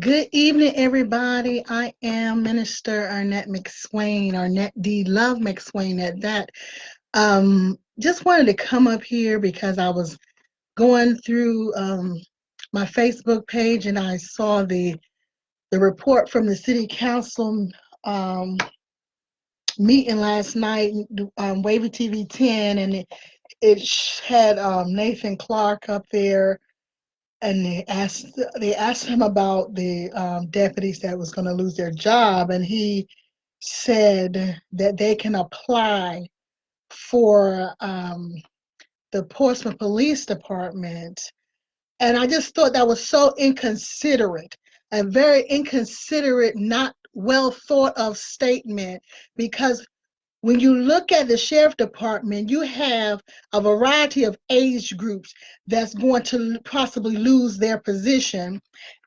Good evening, everybody. I am Minister Arnett McSwain, Arnett D. Love McSwain at that. Just wanted to come up here because I was going through my Facebook page and I saw the report from the City Council um, meeting last night, Wavy TV 10, and it had Nathan Clark up there and they asked him about the deputies that was going to lose their job, and he said that they can apply for the Portsmouth Police Department. And I just thought that was so inconsiderate, a very inconsiderate, not well thought of statement, because when you look at the sheriff department, you have a variety of age groups that's going to possibly lose their position.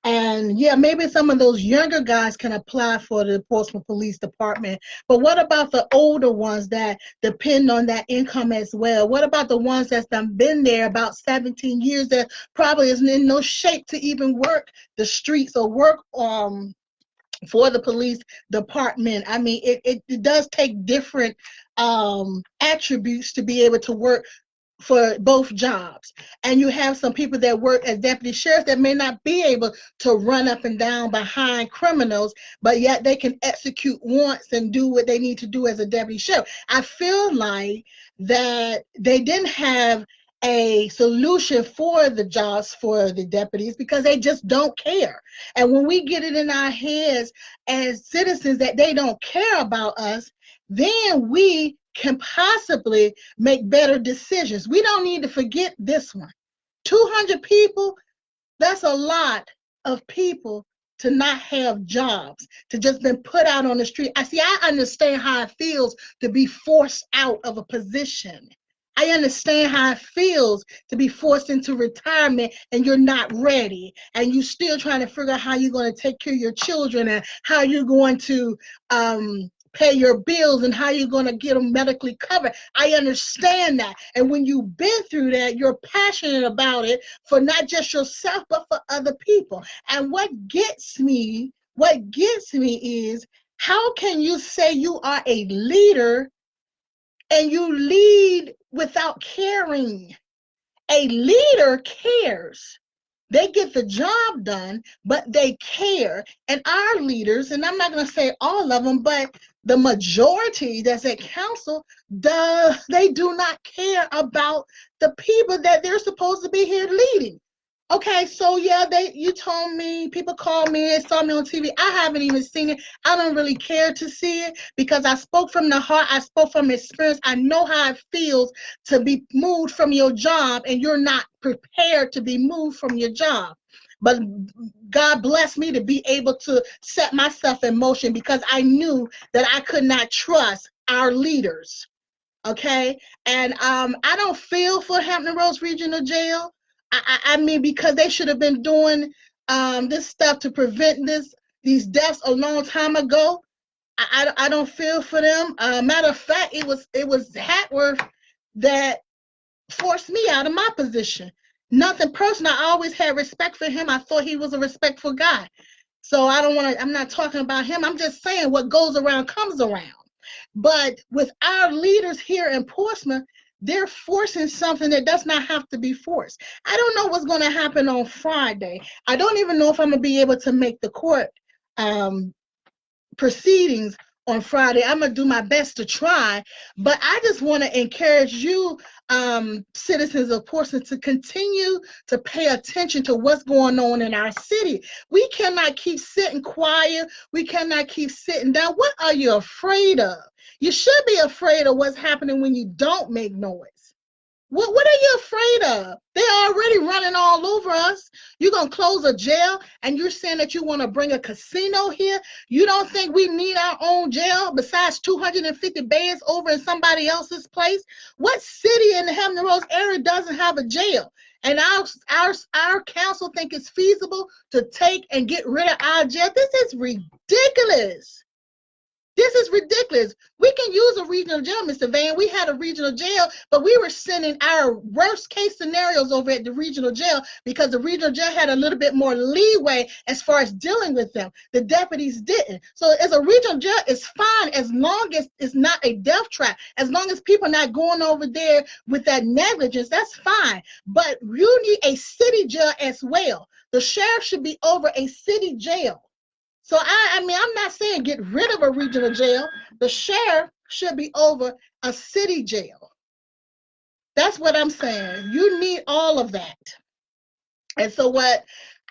And yeah, maybe some of those younger guys can apply for the Portsmouth Police Department. But what about the older ones that depend on that income as well? What about the ones that's been there about 17 years that probably isn't in no shape to even work the streets or work for the police department? I mean, it does take different attributes to be able to work for both jobs. And you have some people that work as deputy sheriffs that may not be able to run up and down behind criminals, but yet they can execute warrants and do what they need to do as a deputy sheriff. I feel like that they didn't have a solution for the jobs for the deputies because they just don't care. And when we get it in our heads as citizens that they don't care about us, then we can possibly make better decisions. We don't need to forget this one. 200 people, that's a lot of people to not have jobs, to just been put out on the street. I understand how it feels to be forced out of a position. I understand how it feels to be forced into retirement and you're not ready and you're still trying to figure out how you're going to take care of your children and how you're going to pay your bills and how you're going to get them medically covered. I understand that. And when you've been through that, you're passionate about it for not just yourself, but for other people. And what gets me is, how can you say you are a leader and you lead without caring? A leader cares. They get the job done, but they care. And our leaders, and I'm not going to say all of them, but the majority that's at council, they do not care about the people that they're supposed to be here leading. Okay, so yeah, you told me, people called me and saw me on TV. I haven't even seen it. I don't really care to see it because I spoke from the heart. I spoke from experience. I know how it feels to be moved from your job and you're not prepared to be moved from your job. But God blessed me to be able to set myself in motion because I knew that I could not trust our leaders. Okay, and I don't feel for Hampton Roads Regional Jail. I mean, because they should have been doing this stuff to prevent these deaths a long time ago. I don't feel for them. Matter of fact, it was Hatworth that forced me out of my position. Nothing personal. I always had respect for him. I thought he was a respectful guy. So I don't want to. I'm not talking about him. I'm just saying what goes around comes around. But with our leaders here in Portsmouth, they're forcing something that does not have to be forced. I don't know what's going to happen on Friday. I don't even know if I'm going to be able to make the court um, proceedings on Friday. I'm going to do my best to try, but I just want to encourage you, citizens of Portsmouth, to continue to pay attention to what's going on in our city. We cannot keep sitting quiet. We cannot keep sitting down. What are you afraid of? You should be afraid of what's happening when you don't make noise. What are you afraid of? They're already running all over us. You're going to close a jail and you're saying that you want to bring a casino here? You don't think we need our own jail besides 250 beds over in somebody else's place? What city in the Hampton Roads area doesn't have a jail? And our council think it's feasible to take and get rid of our jail? This is ridiculous. This is ridiculous. We can use a regional jail, Mr. Van. We had a regional jail, but we were sending our worst case scenarios over at the regional jail because the regional jail had a little bit more leeway as far as dealing with them. The deputies didn't. So as a regional jail, it's fine as long as it's not a death trap. As long as people are not going over there with that negligence, that's fine. But you need a city jail as well. The sheriff should be over a city jail. So I mean, I'm not saying get rid of a regional jail. The sheriff should be over a city jail. That's what I'm saying. You need all of that. And so what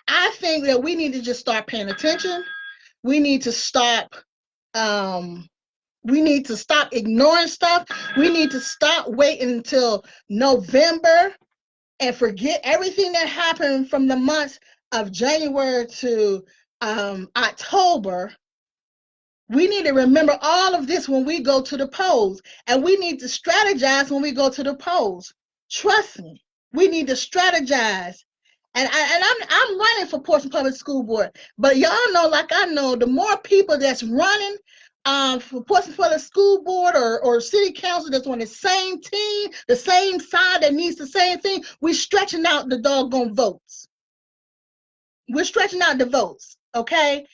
I think that we need to just start paying attention. We need to stop ignoring stuff. We need to stop waiting until November and forget everything that happened from the months of January to October. We need to remember all of this when we go to the polls, and we need to strategize when we go to the polls. Trust me, we need to strategize. And I'm running for Portsmouth Public School Board, but y'all know, like I know, the more people that's running for Portsmouth Public School Board or City Council that's on the same team, the same side that needs the same thing, we're stretching out the doggone votes. We're stretching out the votes, okay?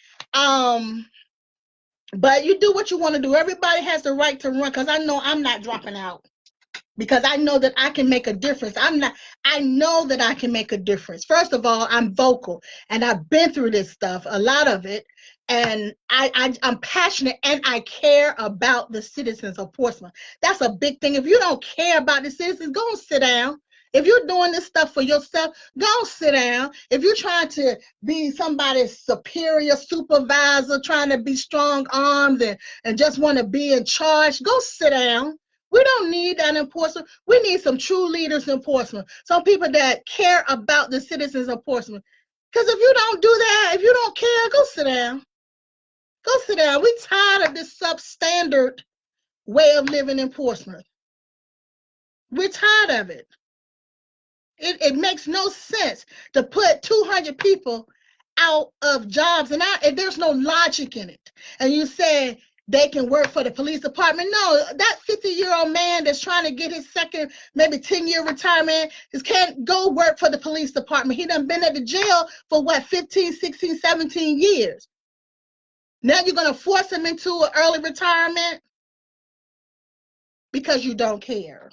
But you do what you want to do. Everybody has the right to run, because I know I'm not dropping out, because I know that I can make a difference. I know that I can make a difference. First of all, I'm vocal, and I've been through this stuff, a lot of it, and I'm passionate, and I care about the citizens of Portsmouth. That's a big thing. If you don't care about the citizens, go and sit down. If you're doing this stuff for yourself, go sit down. If you're trying to be somebody's superior supervisor, trying to be strong armed and just want to be in charge, go sit down. We don't need that in Portsmouth. We need some true leaders in Portsmouth, some people that care about the citizens of Portsmouth. Because if you don't do that, if you don't care, go sit down. Go sit down. We're tired of this substandard way of living in Portsmouth. We're tired of it. It makes no sense to put 200 people out of jobs, and there's no logic in it. And you say they can work for the police department. No, that 50-year-old man that's trying to get his second, maybe 10-year retirement, can't go work for the police department. He done been at the jail for what, 15, 16, 17 years. Now you're going to force him into an early retirement because you don't care.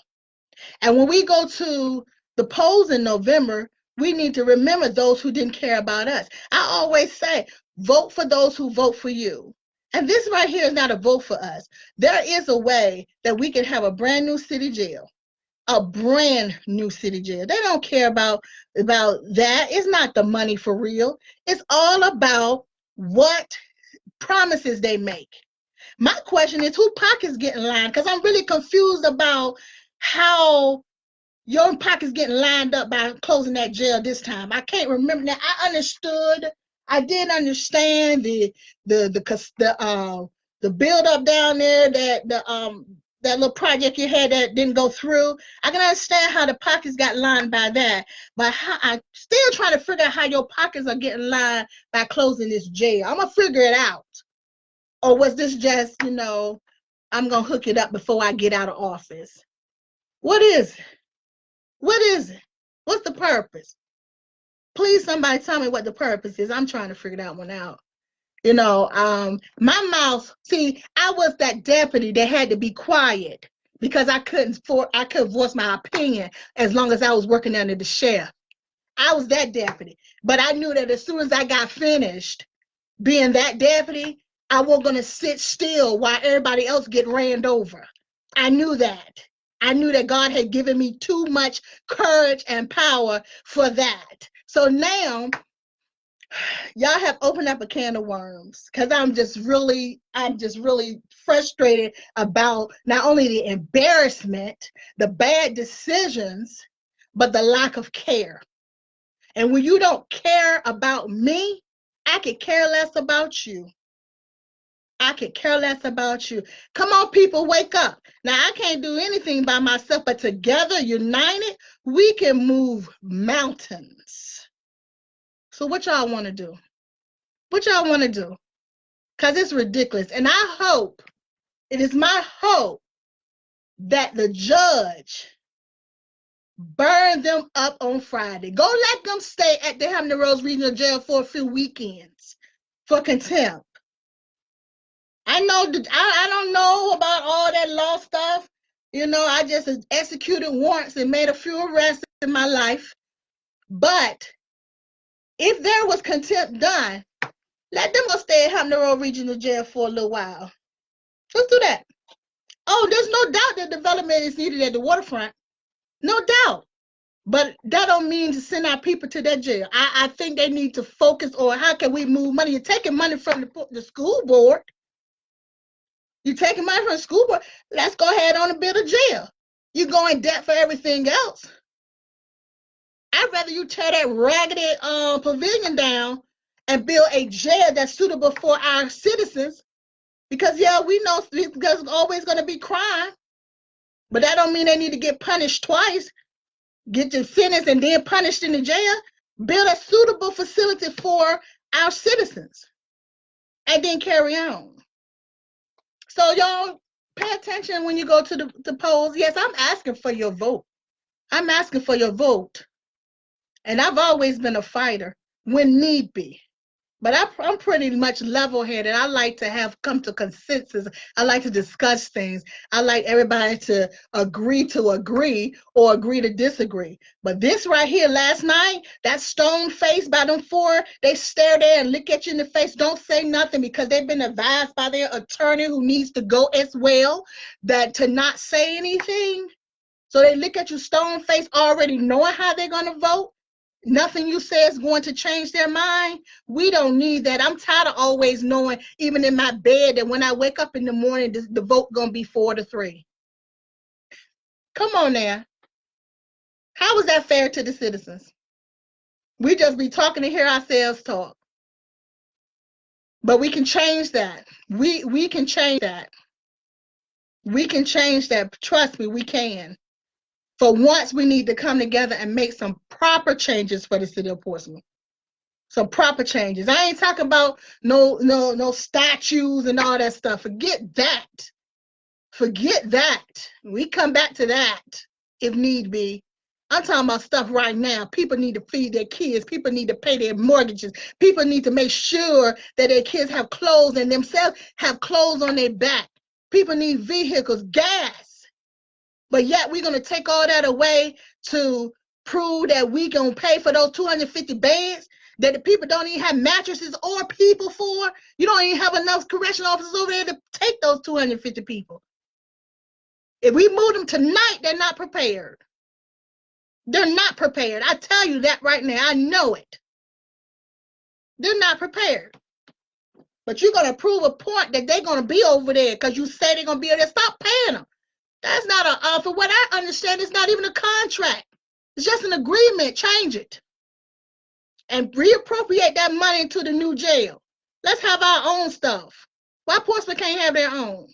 And when we go to the polls in November, we need to remember those who didn't care about us. I always say, vote for those who vote for you. And this right here is not a vote for us. There is a way that we can have a brand new city jail, a brand new city jail. They don't care about that. It's not the money for real. It's all about what promises they make. My question is, who pockets getting lined? Because I'm really confused about how your pockets getting lined up by closing that jail this time. I can't remember now. I did understand the build up down there, that little project you had that didn't go through. I can understand how the pockets got lined by that, but I'm still trying to figure out how your pockets are getting lined by closing this jail. I'm gonna figure it out. Or was this just, I'm gonna hook it up before I get out of office? What is it? What is it? What's the purpose? Please, somebody tell me what the purpose is. I'm trying to figure that one out. My mouth, see, I was that deputy that had to be quiet because I couldn't voice my opinion as long as I was working under the sheriff. I was that deputy. But I knew that as soon as I got finished being that deputy, I wasn't going to sit still while everybody else get ran over. I knew that. I knew that God had given me too much courage and power for that. So now, y'all have opened up a can of worms, because I'm just really frustrated about not only the embarrassment, the bad decisions, but the lack of care. And when you don't care about me, I could care less about you. I could care less about you. Come on, people, wake up. Now, I can't do anything by myself, but together, united, we can move mountains. So what y'all want to do? What y'all want to do? Because it's ridiculous. And I hope It is my hope that the judge burn them up on Friday. Go let them stay at the Hampton Roads Regional Jail for a few weekends for contempt. I know I don't know about all that law stuff. You know, I just executed warrants and made a few arrests in my life. But if there was contempt done, let them go stay at Hampton Roads Regional Jail for a little while. Let's do that. Oh, there's no doubt that development is needed at the waterfront. No doubt. But that don't mean to send our people to that jail. I think they need to focus on how can we move money. You're taking money from the school board. You're taking money from the school board. Let's go ahead on and build a jail. You go in debt for everything else. I'd rather you tear that raggedy pavilion down and build a jail that's suitable for our citizens. Because, yeah, we know there's always going to be crime. But that don't mean they need to get punished twice. Get your sentence and then punished in the jail. Build a suitable facility for our citizens. And then carry on. So, y'all, pay attention when you go to the polls. Yes, I'm asking for your vote. I'm asking for your vote. And I've always been a fighter when need be. But I'm pretty much level-headed. I like to have come to consensus. I like to discuss things. I like everybody to agree or agree to disagree. But this right here last night, that stone face by them four, they stare there and look at you in the face. Don't say nothing because they've been advised by their attorney who needs to go as well that to not say anything. So they look at you stone face already knowing how they're going to vote. Nothing you say is going to change their mind. We don't need that. I'm tired of always knowing, even in my bed, that when I wake up in the morning, the vote going to be 4-3. Come on now. How is that fair to the citizens? We just be talking to hear ourselves talk. But we can change that. We can change that. We can change that. Trust me, we can. For once, we need to come together and make some proper changes for the city of Portsmouth. Some proper changes. I ain't talking about no statues and all that stuff. Forget that. Forget that. We come back to that if need be. I'm talking about stuff right now. People need to feed their kids. People need to pay their mortgages. People need to make sure that their kids have clothes and themselves have clothes on their back. People need vehicles, gas. But yet we're going to take all that away to prove that we going to pay for those 250 beds that the people don't even have mattresses or people for. You don't even have enough correctional officers over there to take those 250 people. If we move them tonight, they're not prepared. They're not prepared. I tell you that right now. I know it. They're not prepared. But you're going to prove a point that they're going to be over there because you say they're going to be over there. Stop paying them. That's not an offer. What I understand, it's not even a contract. It's just an agreement. Change it. And reappropriate that money into the new jail. Let's have our own stuff. Why Portsmouth can't have their own?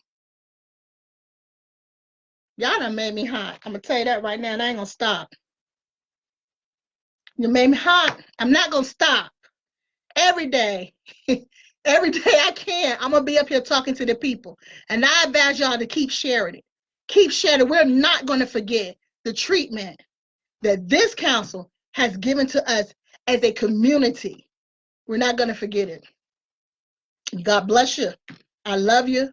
Y'all done made me hot. I'm going to tell you that right now, and I ain't going to stop. You made me hot. I'm not going to stop. Every day. Every day I can. I'm going to be up here talking to the people. And I advise y'all to keep sharing it. Keep sharing. We're not going to forget the treatment that this council has given to us as a community. We're not going to forget it. God bless you. I love you.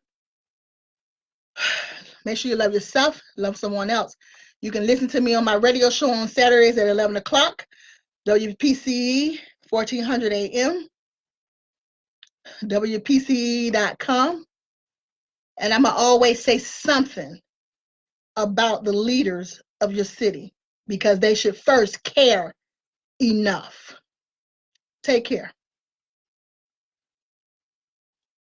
Make sure you love yourself, love someone else. You can listen to me on my radio show on Saturdays at 11 o'clock, WPCE 1400 AM, WPCE.com. And I'm going to always say something about the leaders of your city because they should first care enough. Take care.